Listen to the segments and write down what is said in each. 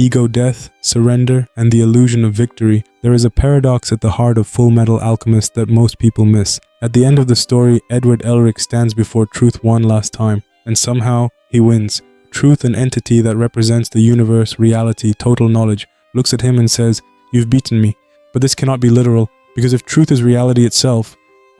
ego death, surrender, and the illusion of victory. There is a paradox at the heart of Fullmetal Alchemist that most people miss. At the end of the story, Edward Elric stands before truth one last time, and somehow he wins. Truth, an entity that represents the universe, reality, total knowledge, looks at him and says, "You've beaten me." But this cannot be literal, because if truth is reality itself,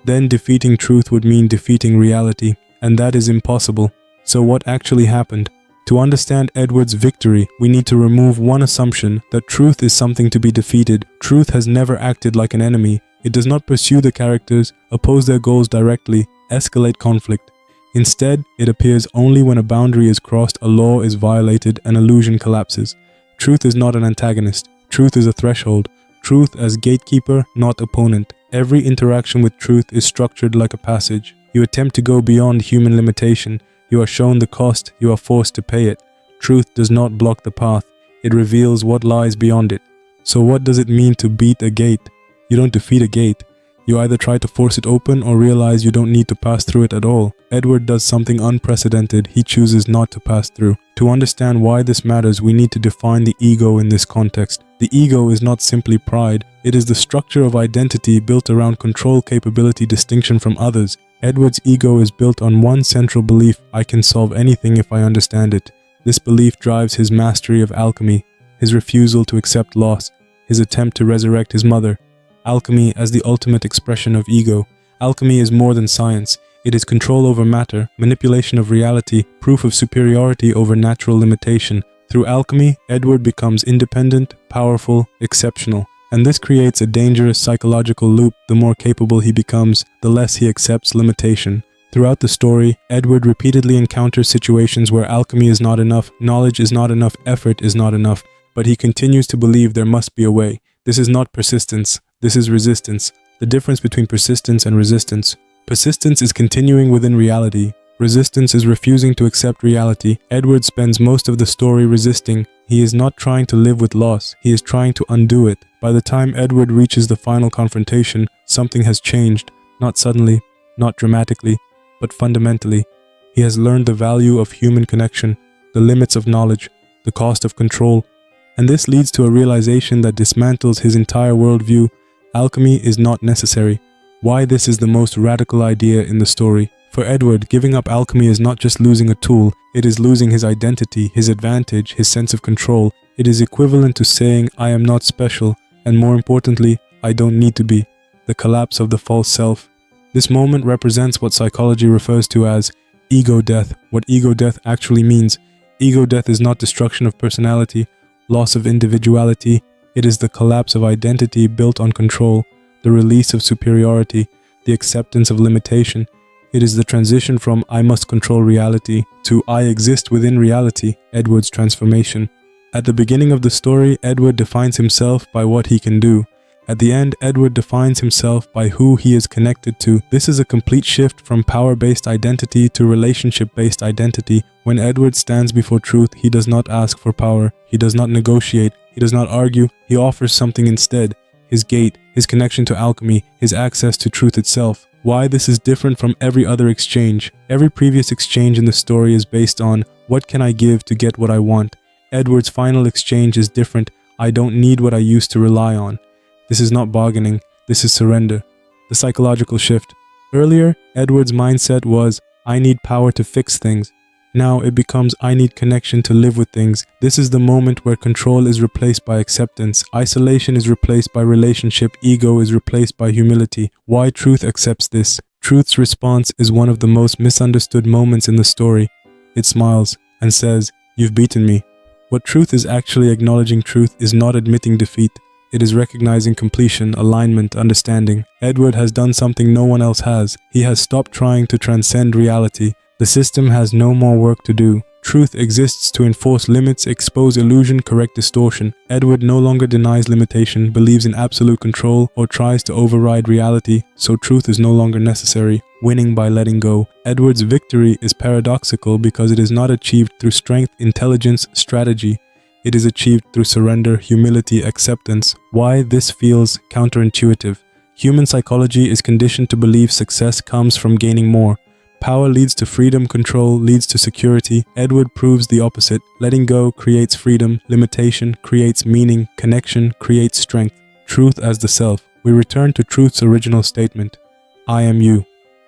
then defeating truth would mean defeating reality, and that is impossible. So what actually happened? To understand Edward's victory, we need to remove one assumption, that truth is something to be defeated. Truth has never acted like an enemy. It does not pursue the characters, oppose their goals directly, escalate conflict. Instead, it appears only when a boundary is crossed, a law is violated, an illusion collapses. Truth is not an antagonist. Truth is a threshold. Truth as gatekeeper, not opponent. Every interaction with truth is structured like a passage. You attempt to go beyond human limitation. You are shown the cost, you are forced to pay it. Truth does not block the path. It reveals what lies beyond it. So what does it mean to beat a gate? You don't defeat a gate. You either try to force it open or realize you don't need to pass through it at all. Edward does something unprecedented. He chooses not to pass through. To understand why this matters, we need to define the ego in this context. The ego is not simply pride. It is the structure of identity built around control, capability, distinction from others. Edward's ego is built on one central belief: I can solve anything if I understand it. This belief drives his mastery of alchemy, his refusal to accept loss, his attempt to resurrect his mother. Alchemy as the ultimate expression of ego. Alchemy is more than science. It is control over matter, manipulation of reality, proof of superiority over natural limitation. Through alchemy, Edward becomes independent, powerful, exceptional. And this creates a dangerous psychological loop. The more capable he becomes, the less he accepts limitation. Throughout the story, Edward repeatedly encounters situations where alchemy is not enough, knowledge is not enough, effort is not enough, but he continues to believe there must be a way. This is not persistence, this is resistance. The difference between persistence and resistance. Persistence is continuing within reality. Resistance is refusing to accept reality. Edward spends most of the story resisting. He is not trying to live with loss, he is trying to undo it. By the time Edward reaches the final confrontation, something has changed. Not suddenly, not dramatically, but fundamentally. He has learned the value of human connection, the limits of knowledge, the cost of control. And this leads to a realization that dismantles his entire worldview. Alchemy is not necessary. Why this is the most radical idea in the story. For Edward, giving up alchemy is not just losing a tool, it is losing his identity, his advantage, his sense of control. It is equivalent to saying, I am not special, and more importantly, I don't need to be. The collapse of the false self. This moment represents what psychology refers to as ego death. What ego death actually means. Ego death is not destruction of personality, loss of individuality. It is the collapse of identity built on control, the release of superiority, the acceptance of limitation. It is the transition from I must control reality to I exist within reality, Edward's transformation. At the beginning of the story, Edward defines himself by what he can do. At the end, Edward defines himself by who he is connected to. This is a complete shift from power-based identity to relationship-based identity. When Edward stands before truth, he does not ask for power. He does not negotiate. He does not argue. He offers something instead. His gate, his connection to alchemy, his access to truth itself. Why this is different from every other exchange. Every previous exchange in the story is based on, what can I give to get what I want? Edward's final exchange is different. I don't need what I used to rely on. This is not bargaining, this is surrender. The psychological shift. Earlier, Edward's mindset was, I need power to fix things. Now it becomes, I need connection to live with things. This is the moment where control is replaced by acceptance. Isolation is replaced by relationship. Ego is replaced by humility. Why truth accepts this? Truth's response is one of the most misunderstood moments in the story. It smiles and says, you've beaten me. What truth is actually acknowledging truth is not admitting defeat. It is recognizing completion, alignment, understanding. Edward has done something no one else has. He has stopped trying to transcend reality. The system has no more work to do. Truth exists to enforce limits, expose illusion, correct distortion. Edward no longer denies limitation, believes in absolute control, or tries to override reality, so truth is no longer necessary. Winning by letting go. Edward's victory is paradoxical because it is not achieved through strength, intelligence, strategy. It is achieved through surrender, humility, acceptance. Why this feels counterintuitive. Human psychology is conditioned to believe success comes from gaining more. Power leads to freedom, control leads to security. Edward proves the opposite. Letting go creates freedom, limitation creates meaning, connection creates strength. Truth as the self. We return to truth's original statement. I am you.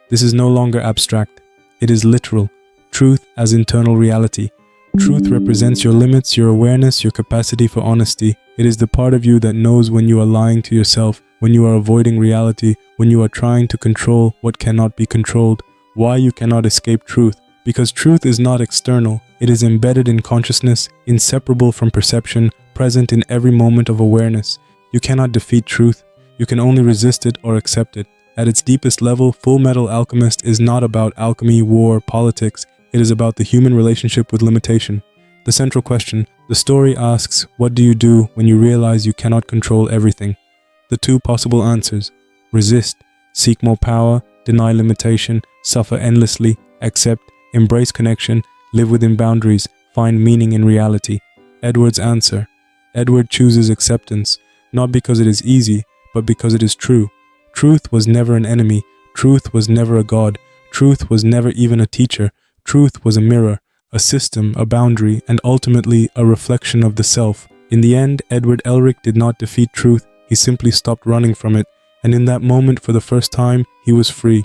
This is no longer abstract. It is literal. Truth as internal reality. Truth represents your limits, your awareness, your capacity for honesty. It is the part of you that knows when you are lying to yourself, when you are avoiding reality, when you are trying to control what cannot be controlled. Why you cannot escape truth? Because truth is not external. It is embedded in consciousness, inseparable from perception, present in every moment of awareness. You cannot defeat truth. You can only resist it or accept it. At its deepest level, Fullmetal Alchemist is not about alchemy, war, politics. It is about the human relationship with limitation. The central question, the story asks, what do you do when you realize you cannot control everything? The two possible answers: resist, seek more power, deny limitation, suffer endlessly, accept, embrace connection, live within boundaries, find meaning in reality. Edward's answer. Edward chooses acceptance, not because it is easy, but because it is true. Truth was never an enemy. Truth was never a god. Truth was never even a teacher. Truth was a mirror, a system, a boundary, and ultimately a reflection of the self. In the end, Edward Elric did not defeat truth. He simply stopped running from it. And in that moment, for the first time, he was free.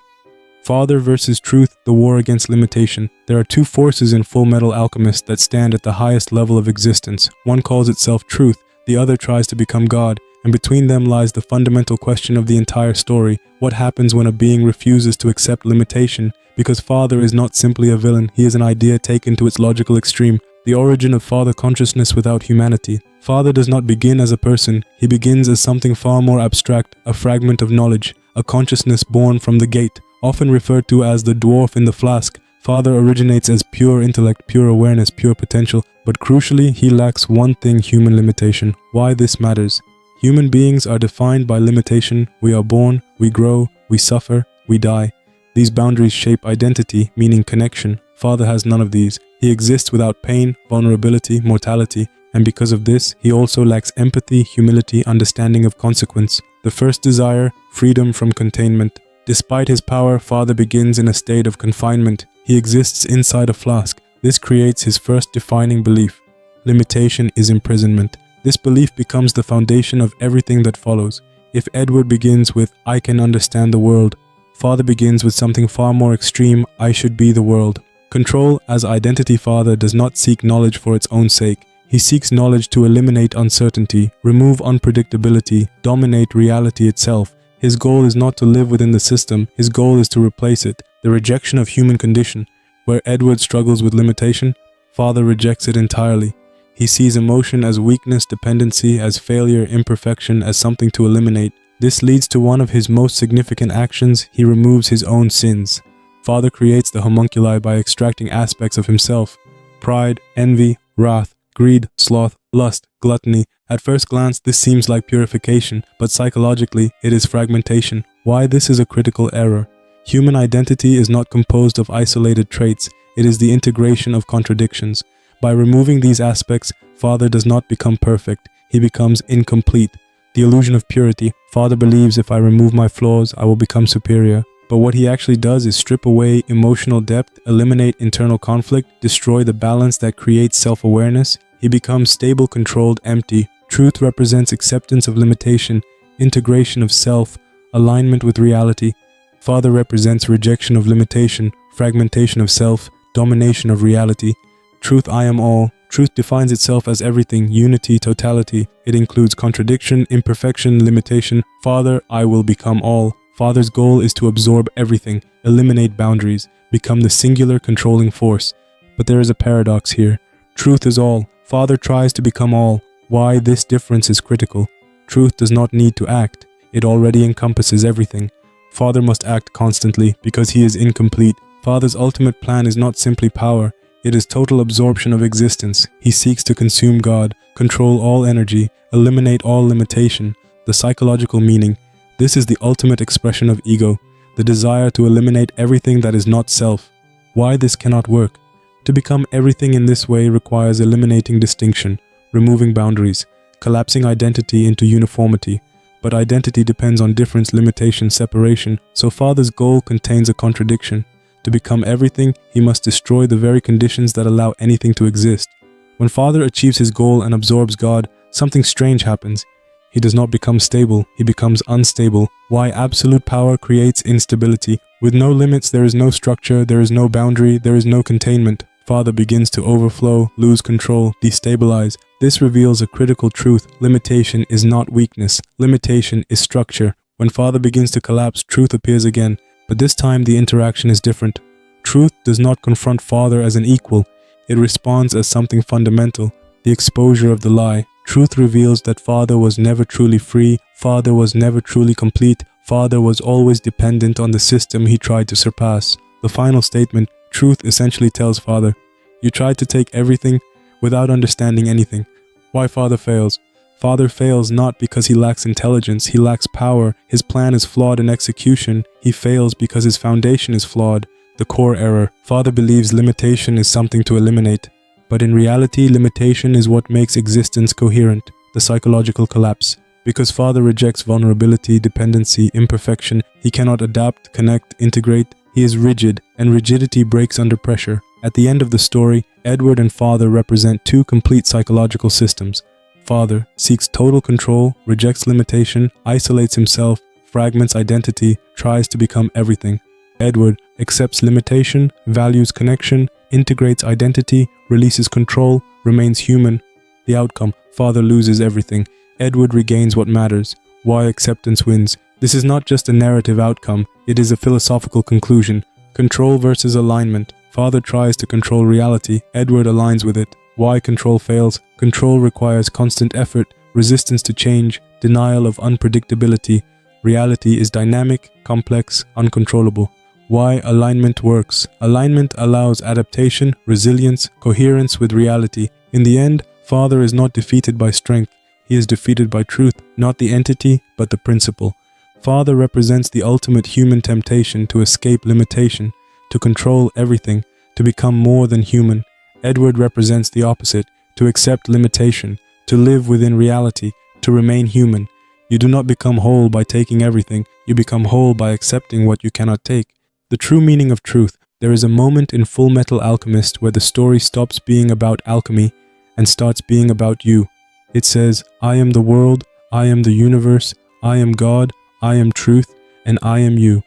Father versus truth, the war against limitation. There are two forces in Fullmetal Alchemist that stand at the highest level of existence. One calls itself truth, the other tries to become God. And between them lies the fundamental question of the entire story. What happens when a being refuses to accept limitation? Because Father is not simply a villain, he is an idea taken to its logical extreme. The origin of Father consciousness without humanity. Father does not begin as a person, he begins as something far more abstract, a fragment of knowledge, a consciousness born from the gate. Often referred to as the dwarf in the flask, Father originates as pure intellect, pure awareness, pure potential, but crucially, he lacks one thing: human limitation. Why this matters? Human beings are defined by limitation. We are born, we grow, we suffer, we die. These boundaries shape identity, meaning connection. Father has none of these. He exists without pain, vulnerability, mortality, and because of this, he also lacks empathy, humility, understanding of consequence. The first desire, freedom from containment. Despite his power, Father begins in a state of confinement. He exists inside a flask. This creates his first defining belief. Limitation is imprisonment. This belief becomes the foundation of everything that follows. If Edward begins with, I can understand the world, Father begins with something far more extreme, I should be the world. Control as identity. Father does not seek knowledge for its own sake. He seeks knowledge to eliminate uncertainty, remove unpredictability, dominate reality itself. His goal is not to live within the system, his goal is to replace it. The rejection of human condition. Where Edward struggles with limitation, Father rejects it entirely. He sees emotion as weakness, dependency, as failure, imperfection, as something to eliminate. This leads to one of his most significant actions. He removes his own sins. Father creates the homunculi by extracting aspects of himself: pride, envy, wrath, greed, sloth, lust, gluttony. At first glance, this seems like purification, but psychologically, it is fragmentation. Why this is a critical error? Human identity is not composed of isolated traits. It is the integration of contradictions. By removing these aspects, Father does not become perfect. He becomes incomplete. The illusion of purity. Father believes if I remove my flaws, I will become superior. But what he actually does is strip away emotional depth, eliminate internal conflict, destroy the balance that creates self-awareness. He becomes stable, controlled, empty. Truth represents acceptance of limitation, integration of self, alignment with reality. Father represents rejection of limitation, fragmentation of self, domination of reality. Truth, I am all. Truth defines itself as everything, unity, totality. It includes contradiction, imperfection, limitation. Father, I will become all. Father's goal is to absorb everything, eliminate boundaries, become the singular controlling force. But there is a paradox here. Truth is all. Father tries to become all. Why this difference is critical. Truth does not need to act. It already encompasses everything. Father must act constantly because he is incomplete. Father's ultimate plan is not simply power. It is total absorption of existence. He seeks to consume God, control all energy, eliminate all limitation. The psychological meaning. This is the ultimate expression of ego, the desire to eliminate everything that is not self. Why this cannot work? To become everything in this way requires eliminating distinction, removing boundaries, collapsing identity into uniformity. But identity depends on difference, limitation, separation, so Father's goal contains a contradiction. To become everything, he must destroy the very conditions that allow anything to exist. When Father achieves his goal and absorbs God, something strange happens. He does not become stable, he becomes unstable. Why? Absolute power creates instability. With no limits, there is no structure, there is no boundary, there is no containment. Father begins to overflow, lose control, destabilize. This reveals a critical truth. Limitation is not weakness. Limitation is structure. When Father begins to collapse, truth appears again. But this time the interaction is different. Truth does not confront Father as an equal. It responds as something fundamental. The exposure of the lie. Truth reveals that Father was never truly free. Father was never truly complete. Father was always dependent on the system he tried to surpass. The final statement, truth essentially tells Father, you tried to take everything without understanding anything. Why Father fails? Father fails not because he lacks intelligence, he lacks power, his plan is flawed in execution. He fails because his foundation is flawed. The core error. Father believes limitation is something to eliminate. But in reality, limitation is what makes existence coherent. The psychological collapse. Because Father rejects vulnerability, dependency, imperfection, he cannot adapt, connect, integrate. He is rigid, and rigidity breaks under pressure. At the end of the story, Edward and Father represent two complete psychological systems. Father seeks total control, rejects limitation, isolates himself, fragments identity, tries to become everything. Edward accepts limitation, values connection, integrates identity, releases control, remains human. The outcome, Father loses everything. Edward regains what matters. Why acceptance wins. This is not just a narrative outcome, it is a philosophical conclusion. Control versus alignment. Father tries to control reality, Edward aligns with it. Why control fails? Control requires constant effort, resistance to change, denial of unpredictability. Reality is dynamic, complex, uncontrollable. Why alignment works? Alignment allows adaptation, resilience, coherence with reality. In the end, Father is not defeated by strength. He is defeated by truth, not the entity, but the principle. Father represents the ultimate human temptation to escape limitation, to control everything, to become more than human. Edward represents the opposite, to accept limitation, to live within reality, to remain human. You do not become whole by taking everything, you become whole by accepting what you cannot take. The true meaning of truth. There is a moment in Fullmetal Alchemist where the story stops being about alchemy and starts being about you. It says, I am the world, I am the universe, I am God, I am truth, and I am you.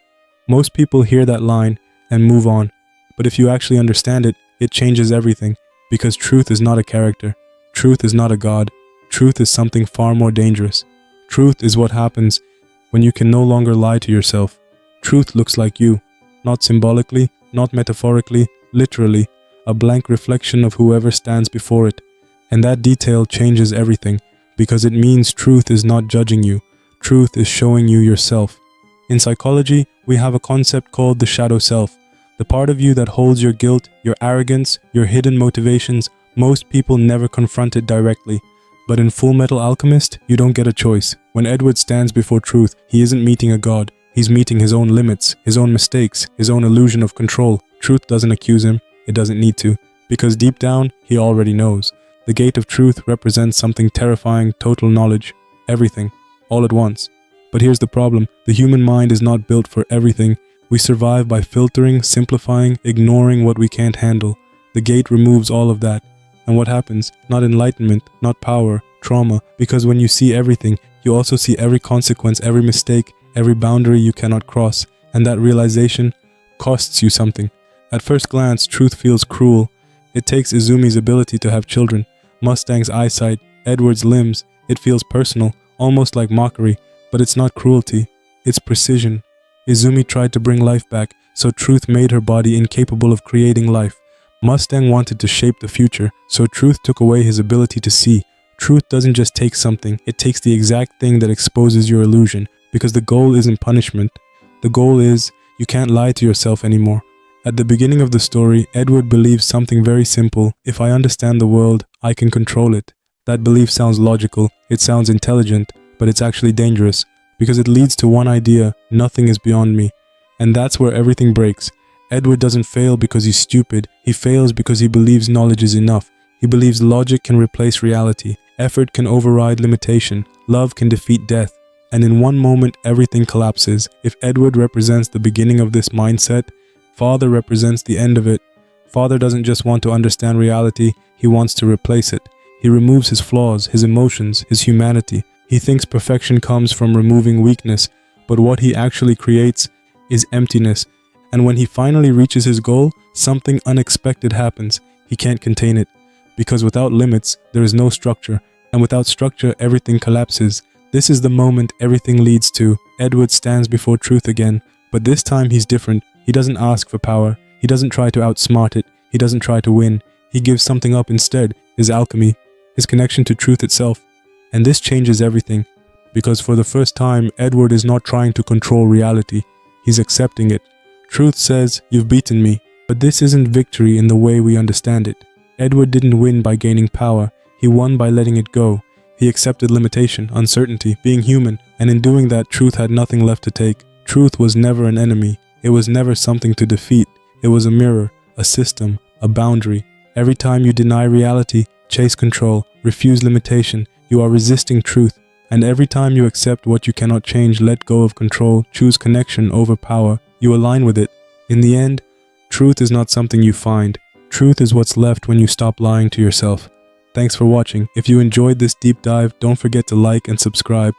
Most people hear that line and move on. But if you actually understand it, it changes everything. Because truth is not a character. Truth is not a god. Truth is something far more dangerous. Truth is what happens when you can no longer lie to yourself. Truth looks like you. Not symbolically, not metaphorically, literally. A blank reflection of whoever stands before it. And that detail changes everything. Because it means truth is not judging you. Truth is showing you yourself. In psychology, we have a concept called the shadow self. The part of you that holds your guilt, your arrogance, your hidden motivations. Most people never confront it directly. But in Fullmetal Alchemist, you don't get a choice. When Edward stands before truth, he isn't meeting a god. He's meeting his own limits, his own mistakes, his own illusion of control. Truth doesn't accuse him. It doesn't need to. Because deep down, he already knows. The gate of truth represents something terrifying, total knowledge. Everything. All at once. But here's the problem. The human mind is not built for everything. We survive by filtering, simplifying, ignoring what we can't handle. The gate removes all of that. And what happens? Not enlightenment, not power, trauma. Because when you see everything, you also see every consequence, every mistake, every boundary you cannot cross. And that realization costs you something. At first glance, truth feels cruel. It takes Izumi's ability to have children, Mustang's eyesight, Edward's limbs. It feels personal, almost like mockery. But it's not cruelty. It's precision. Izumi tried to bring life back, so truth made her body incapable of creating life. Mustang wanted to shape the future, so truth took away his ability to see. Truth doesn't just take something, it takes the exact thing that exposes your illusion, because the goal isn't punishment. The goal is, you can't lie to yourself anymore. At the beginning of the story, Edward believes something very simple. If I understand the world, I can control it. That belief sounds logical, it sounds intelligent, but it's actually dangerous. Because it leads to one idea, nothing is beyond me. And that's where everything breaks. Edward doesn't fail because he's stupid, he fails because he believes knowledge is enough. He believes logic can replace reality, effort can override limitation, love can defeat death. And in one moment everything collapses. If Edward represents the beginning of this mindset, Father represents the end of it. Father doesn't just want to understand reality, he wants to replace it. He removes his flaws, his emotions, his humanity. He thinks perfection comes from removing weakness, but what he actually creates is emptiness. And when he finally reaches his goal, something unexpected happens. He can't contain it. Because without limits, there is no structure. And without structure, everything collapses. This is the moment everything leads to. Edward stands before truth again. But this time he's different. He doesn't ask for power. He doesn't try to outsmart it. He doesn't try to win. He gives something up instead. His alchemy. His connection to truth itself. And this changes everything. Because for the first time, Edward is not trying to control reality. He's accepting it. Truth says, "You've beaten me." But this isn't victory in the way we understand it. Edward didn't win by gaining power. He won by letting it go. He accepted limitation, uncertainty, being human, and in doing that, truth had nothing left to take. Truth was never an enemy. It was never something to defeat. It was a mirror, a system, a boundary. Every time you deny reality, chase control, refuse limitation, you are resisting truth. And every time you accept what you cannot change, let go of control, choose connection over power, you align with it. In the end, truth is not something you find. Truth is what's left when you stop lying to yourself. Thanks for watching. If you enjoyed this deep dive, don't forget to like and subscribe.